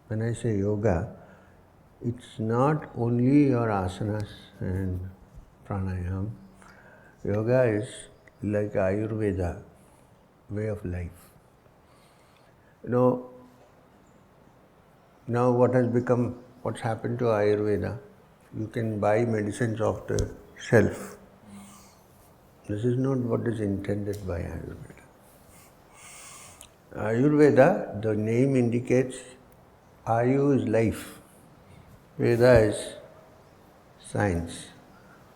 when I say yoga, it's not only your asanas and pranayam. Yoga is like Ayurveda, way of life. Now what's happened to Ayurveda? You can buy medicines off the shelf. This is not what is intended by Ayurveda. Ayurveda, the name indicates Ayu is life. Veda is science,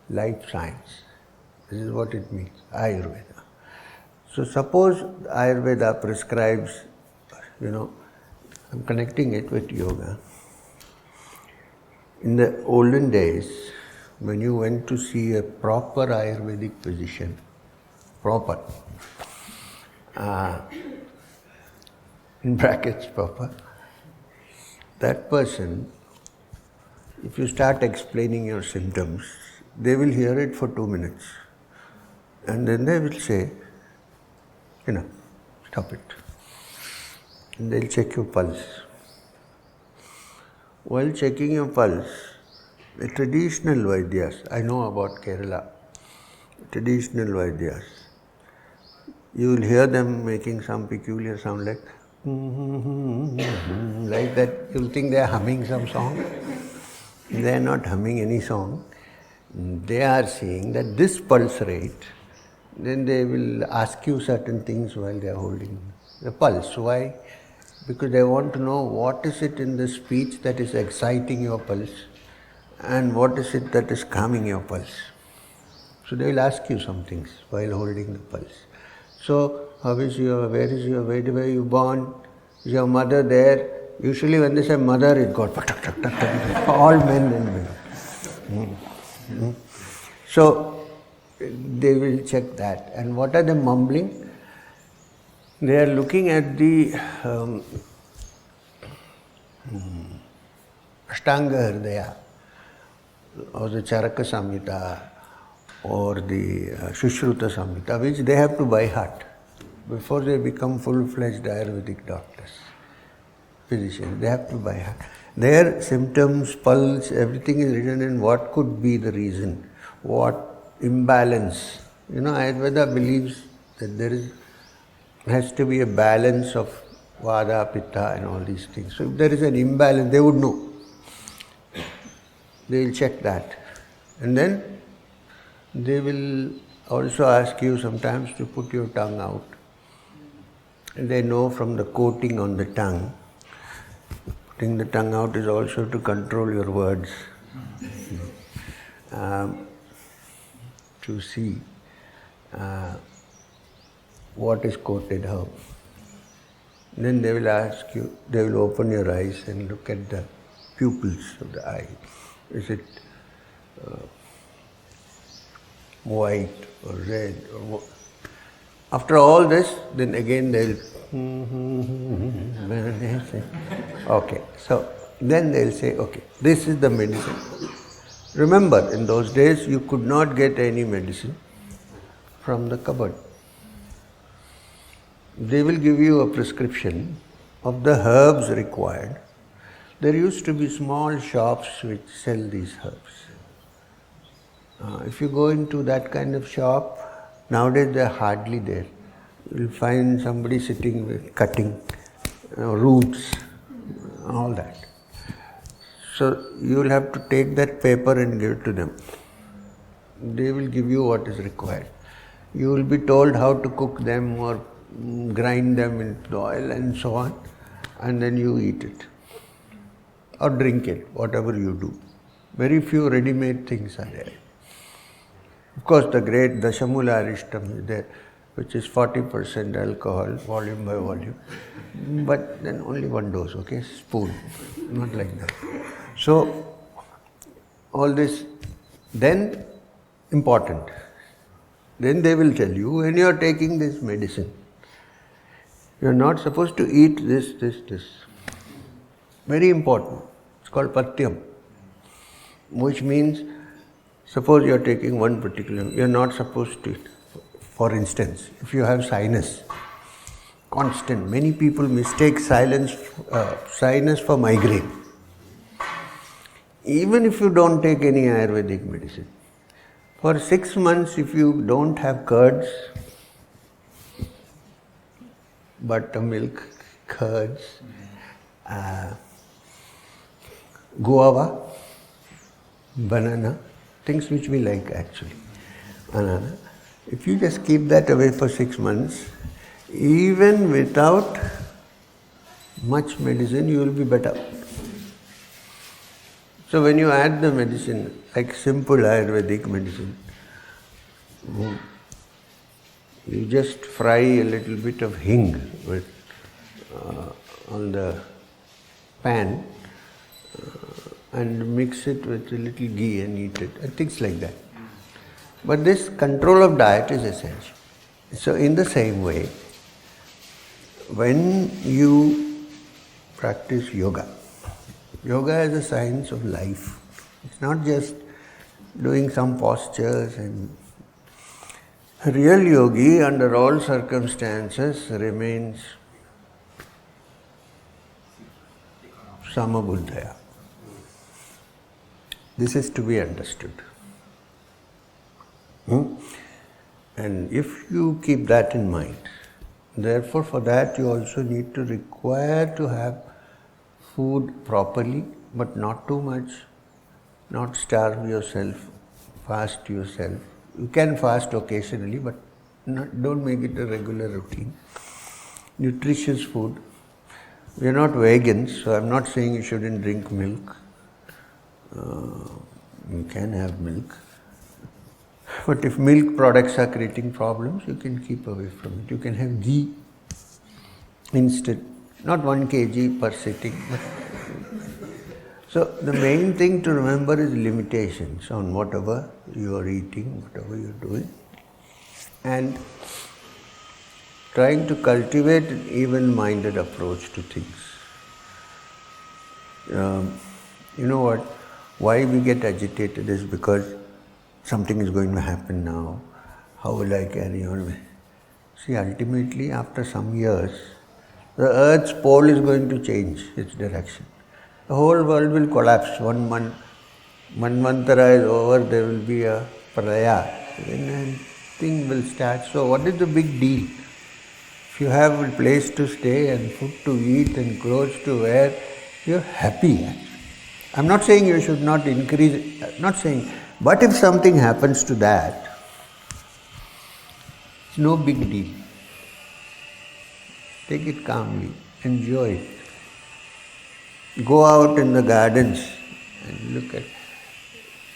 life science. This is what it means, Ayurveda. So suppose Ayurveda prescribes, I'm connecting it with yoga. In the olden days, when you went to see a proper Ayurvedic physician, in brackets proper, that person, if you start explaining your symptoms, they will hear it for 2 minutes. And then they will say, stop it. And they'll check your pulse. While checking your pulse, the traditional Vaidyas, I know about Kerala, traditional Vaidyas, you will hear them making some peculiar sound like that. You'll think they are humming some song. They are not humming any song. They are saying that this pulse rate, then they will ask you certain things while they are holding the pulse. Why? Because they want to know what is it in the speech that is exciting your pulse and what is it that is calming your pulse. So they will ask you some things while holding the pulse. So, where were you born? Is your mother there? Usually when they say mother, it got all men and women. So, they will check that. And what are they mumbling? They are looking at the Ashtanga Hridaya or the Charaka Samhita or the Sushruta Samhita, which they have to by heart before they become full-fledged Ayurvedic doctors, physicians. They have to by heart. Their symptoms, pulse, everything is written in what could be the reason, what imbalance. Ayurveda believes that there has to be a balance of Vada, Pitta and all these things. So if there is an imbalance, they would know. They will check that. And then they will also ask you sometimes to put your tongue out. And they know from the coating on the tongue. Putting the tongue out is also to control your words. To see what is coated how. Then they will ask you, they will open your eyes and look at the pupils of the eye. Is it white or red or what? After all this, then again they'll okay. So then they'll say, okay, this is the medicine. Remember, in those days you could not get any medicine from the cupboard. They will give you a prescription of the herbs required. There used to be small shops which sell these herbs. If you go into that kind of shop, nowadays they are hardly there. You will find somebody sitting with cutting roots, all that. So you will have to take that paper and give it to them. They will give you what is required. You will be told how to cook them or grind them into the oil and so on, and then you eat it or drink it, whatever you do. Very few ready-made things are there. Of course, the great Dashamula Arishtam is there, which is 40% alcohol, volume by volume. But then only one dose, okay? Spoon, not like that. So, all this, then important. Then they will tell you, when you are taking this medicine, you are not supposed to eat this. Very important. It's called Patyam, which means, suppose you are taking one particular, you are not supposed to eat. For instance, if you have sinus, constant. Many people mistake sinus for migraine. Even if you don't take any Ayurvedic medicine, for 6 months if you don't have curds, buttermilk, curds, guava, banana, things which we like actually, banana. If you just keep that away for 6 months, even without much medicine, you will be better. So when you add the medicine, like simple Ayurvedic medicine, you just fry a little bit of hing on the pan and mix it with a little ghee and eat it, and things like that. But this control of diet is essential. So in the same way, when you practice yoga, yoga is a science of life. It's not just doing some postures. And a real yogi under all circumstances remains samabuddhaya. This is to be understood. And if you keep that in mind, therefore for that you also need to require to have food properly, but not too much, not starve yourself, fast yourself. You can fast occasionally, but don't make it a regular routine. Nutritious food. We are not vegans, so I'm not saying you shouldn't drink milk. You can have milk. But if milk products are creating problems, you can keep away from it. You can have ghee instead, not 1 kg per sitting. So the main thing to remember is limitations on whatever you are eating, whatever you are doing, and trying to cultivate an even-minded approach to things. You know what? Why we get agitated is because something is going to happen now. How will I carry on? See, ultimately, after some years, the earth's pole is going to change its direction. The whole world will collapse. One manvantara is over, there will be a pralaya. Then thing will start. So what is the big deal? If you have a place to stay and food to eat and clothes to wear, you're happy. I'm not saying you should not increase, not saying, but if something happens to that, it's no big deal. Take it calmly, enjoy it. Go out in the gardens and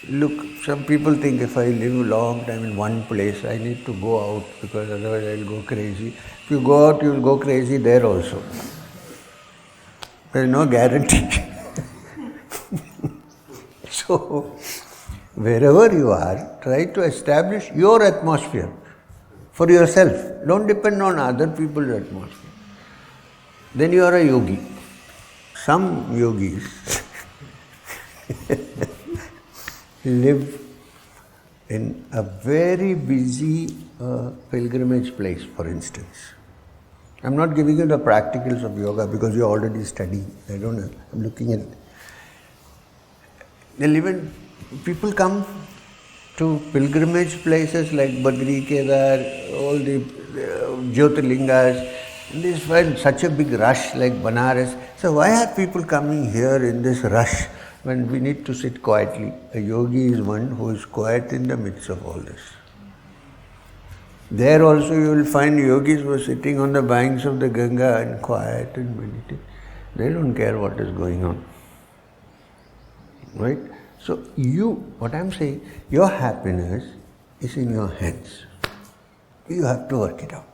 look, some people think if I live a long time in one place, I need to go out because otherwise I'll go crazy. If you go out, you'll go crazy there also. There's no guarantee. So, wherever you are, try to establish your atmosphere for yourself. Don't depend on other people's atmosphere. Then you are a yogi. Some yogis live in a very busy pilgrimage place, for instance. I'm not giving you the practicals of yoga because you already study. I don't know. I'm looking at it. They live in, people come to pilgrimage places like Badri, Kedar, all the Jyotirlingas, and they find such a big rush like Banaras. So why are people coming here in this rush when we need to sit quietly? A yogi is one who is quiet in the midst of all this. There also you will find yogis who are sitting on the banks of the Ganga and quiet and meditate. They don't care what is going on. Right? So what I'm saying, your happiness is in your hands. You have to work it out.